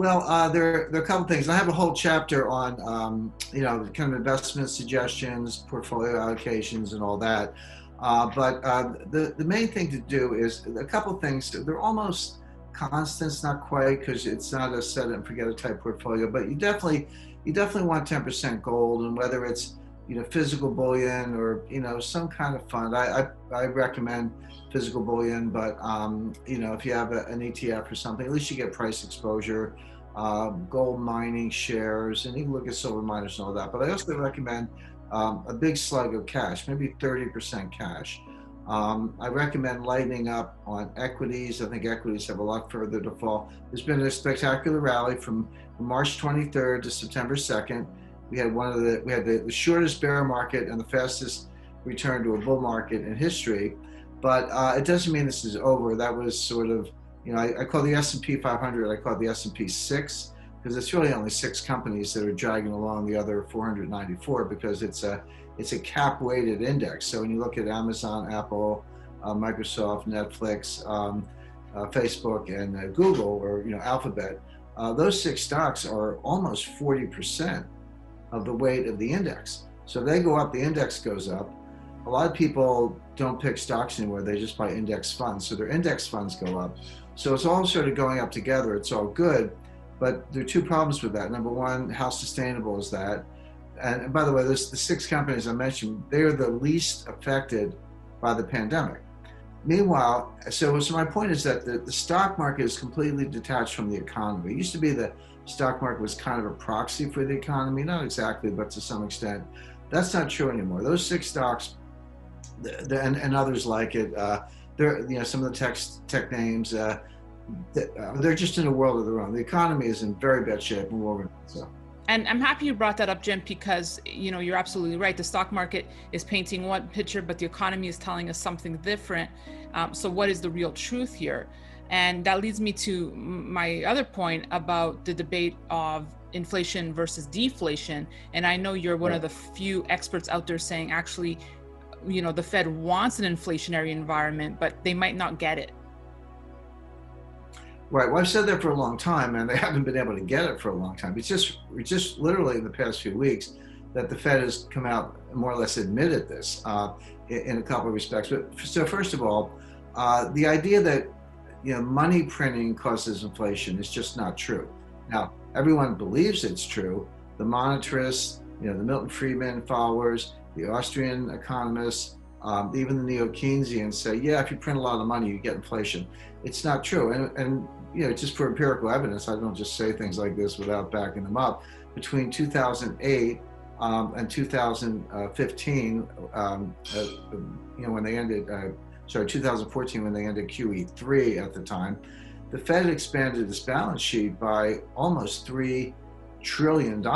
There are a couple things. I have a whole chapter on, kind of investment suggestions, portfolio allocations, and all that. The main thing to do is a couple things. They're almost constants, not quite, because it's not a set it and forget it type portfolio. But you definitely want 10% gold, and whether it's physical bullion or some kind of fund. I recommend physical bullion, but if you have an ETF or something, at least you get price exposure. Gold mining shares, and you can look at silver miners and all that. But I also recommend a big slug of cash, maybe 30% cash. I recommend lightening up on equities. I think equities have a lot further to fall. There's been a spectacular rally from March 23rd to September 2nd. We had the shortest bear market and the fastest return to a bull market in history. But it doesn't mean this is over. That was sort of, I call the S&P 500, I call it the S&P 6, because it's really only 6 companies that are dragging along the other 494, because it's a cap-weighted index. So when you look at Amazon, Apple, Microsoft, Netflix, Facebook, and Google, or Alphabet, those 6 stocks are almost 40% of the weight of the index. So if they go up, the index goes up. A lot of people don't pick stocks anymore, they just buy index funds. So their index funds go up. So it's all sort of going up together. It's all good, but there are 2 problems with that. Number one, how sustainable is that? And by the way, the 6 companies I mentioned, they're the least affected by the pandemic. Meanwhile, so my point is that the stock market is completely detached from the economy. It used to be the stock market was kind of a proxy for the economy, not exactly, but to some extent. That's not true anymore. Those 6 stocks, and others like it, they're some of the tech names, they're just in a world of their own. The economy is in very bad shape, and we're so. And I'm happy you brought that up, Jim, because you're absolutely right. The stock market is painting one picture, but the economy is telling us something different. So what is the real truth here? And that leads me to my other point about the debate of inflation versus deflation. And I know you're one of the few experts out there saying actually, the Fed wants an inflationary environment, but they might not get it. Right. Well, I've said that for a long time, and they haven't been able to get it for a long time. It's just literally in the past few weeks that the Fed has come out and more or less admitted this in a couple of respects. But so first of all, the idea that money printing causes inflation is just not true. Now, everyone believes it's true. The monetarists, the Milton Friedman followers, the Austrian economists, even the neo-Keynesians say, yeah, if you print a lot of money, you get inflation. It's not true. And just for empirical evidence, I don't just say things like this without backing them up. Between 2008 and 2015, when they ended, 2014 when they ended QE3 at the time, the Fed expanded its balance sheet by almost $3 trillion.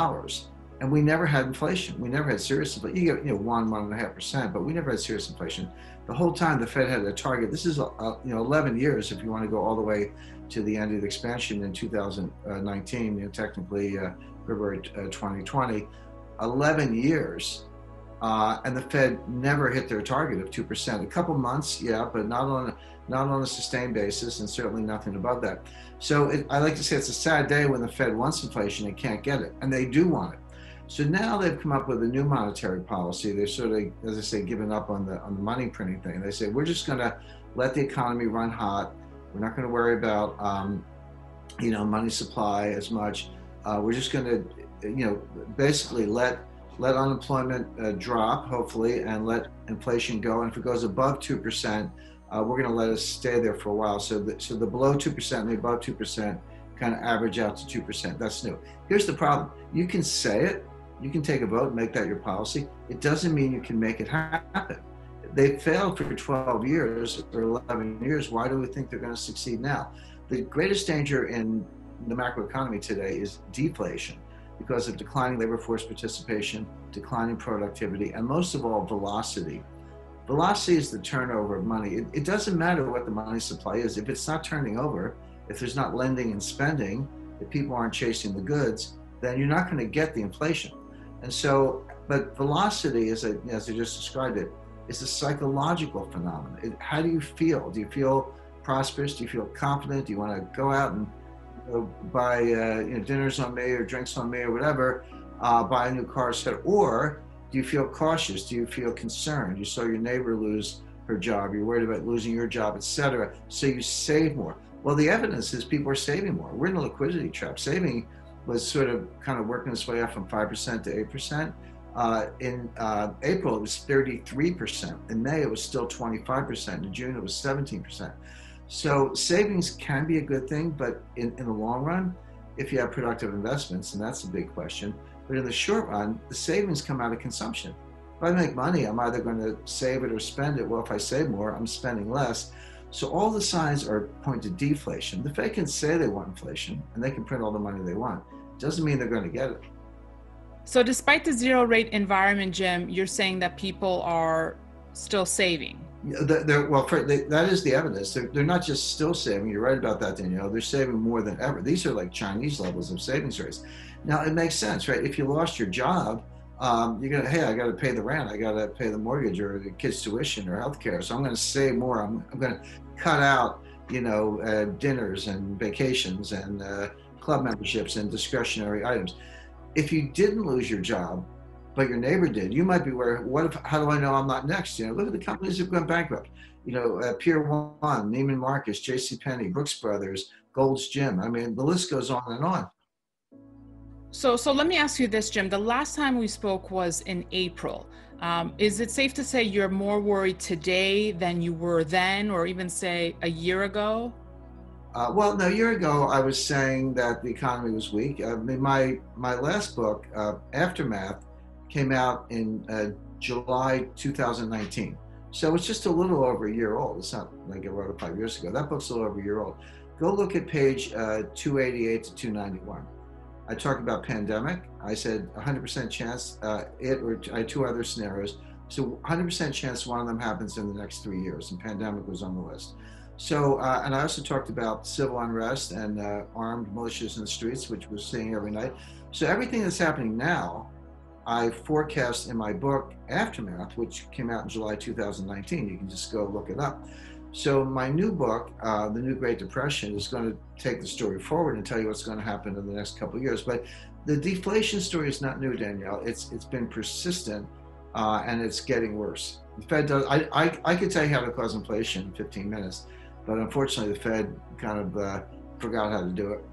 And we never had inflation. We never had serious inflation. You get 1.5%, but we never had serious inflation. The whole time the Fed had a target. This is 11 years if you want to go all the way to the end of the expansion in 2019. Technically February 2020, 11 years, and the Fed never hit their target of 2%. A couple months, yeah, but not on a sustained basis, and certainly nothing above that. So I like to say it's a sad day when the Fed wants inflation and can't get it, and they do want it. So now they've come up with a new monetary policy. They've sort of, as I say, given up on the money printing thing. They say, we're just going to let the economy run hot. We're not going to worry about, money supply as much. We're just going to, basically let unemployment drop, hopefully, and let inflation go. And if it goes above 2%, we're going to let it stay there for a while. So the below 2% and the above 2% kind of average out to 2%. That's new. Here's the problem. You can say it. You can take a vote and make that your policy. It doesn't mean you can make it happen. They failed for 12 years or 11 years. Why do we think they're going to succeed now? The greatest danger in the macroeconomy today is deflation because of declining labor force participation, declining productivity, and most of all, velocity. Velocity is the turnover of money. It doesn't matter what the money supply is. If it's not turning over, if there's not lending and spending, if people aren't chasing the goods, then you're not going to get the inflation. And so, but velocity, as I just described it, is a psychological phenomenon. How do you feel? Do you feel prosperous? Do you feel confident? Do you want to go out and buy dinners on me or drinks on me or whatever, buy a new car set? Or do you feel cautious? Do you feel concerned? You saw your neighbor lose her job, you're worried about losing your job, etc. So you save more. Well, the evidence is people are saving more. We're in a liquidity trap. Saving was sort of kind of working its way up from 5% to 8%. In April, it was 33%. In May, it was still 25%. In June, it was 17%. So savings can be a good thing, but in the long run, if you have productive investments, and that's a big question, but in the short run, the savings come out of consumption. If I make money, I'm either going to save it or spend it. Well, if I save more, I'm spending less. So all the signs are point to deflation. The Fed can say they want inflation, and they can print all the money they want. It doesn't mean they're going to get it. So despite the zero rate environment, Jim, you're saying that people are still saving. That is the evidence. They're not just still saving. You're right about that, Danielle. They're saving more than ever. These are like Chinese levels of savings rates. Now, it makes sense, right? If you lost your job, you're going to, hey, I got to pay the rent. I got to pay the mortgage or the kids' tuition or healthcare. So I'm going to save more. I'm going to cut out, dinners and vacations and club memberships and discretionary items. If you didn't lose your job, but your neighbor did, you might be worried, how do I know I'm not next? Look at the companies that have gone bankrupt. Pier 1, Neiman Marcus, JCPenney, Brooks Brothers, Gold's Gym. I mean, the list goes on and on. So let me ask you this, Jim. The last time we spoke was in April. Is it safe to say you're more worried today than you were then, or even say a year ago? Well, no, a year ago, I was saying that the economy was weak. I mean, my last book, Aftermath, came out in July 2019. So it's just a little over a year old. It's not like I wrote it 5 years ago. That book's a little over a year old. Go look at page 288 to 291. I talked about pandemic. I said 100% chance I had two other scenarios. So 100% chance one of them happens in the next 3 years, and pandemic was on the list. So, and I also talked about civil unrest and armed militias in the streets, which we're seeing every night. So everything that's happening now, I forecast in my book, Aftermath, which came out in July 2019. You can just go look it up. So my new book, The New Great Depression, is going to take the story forward and tell you what's going to happen in the next couple of years. But the deflation story is not new, Danielle. It's been persistent, and it's getting worse. The Fed does. I could tell you how to cause inflation in 15 minutes, but unfortunately, the Fed kind of forgot how to do it.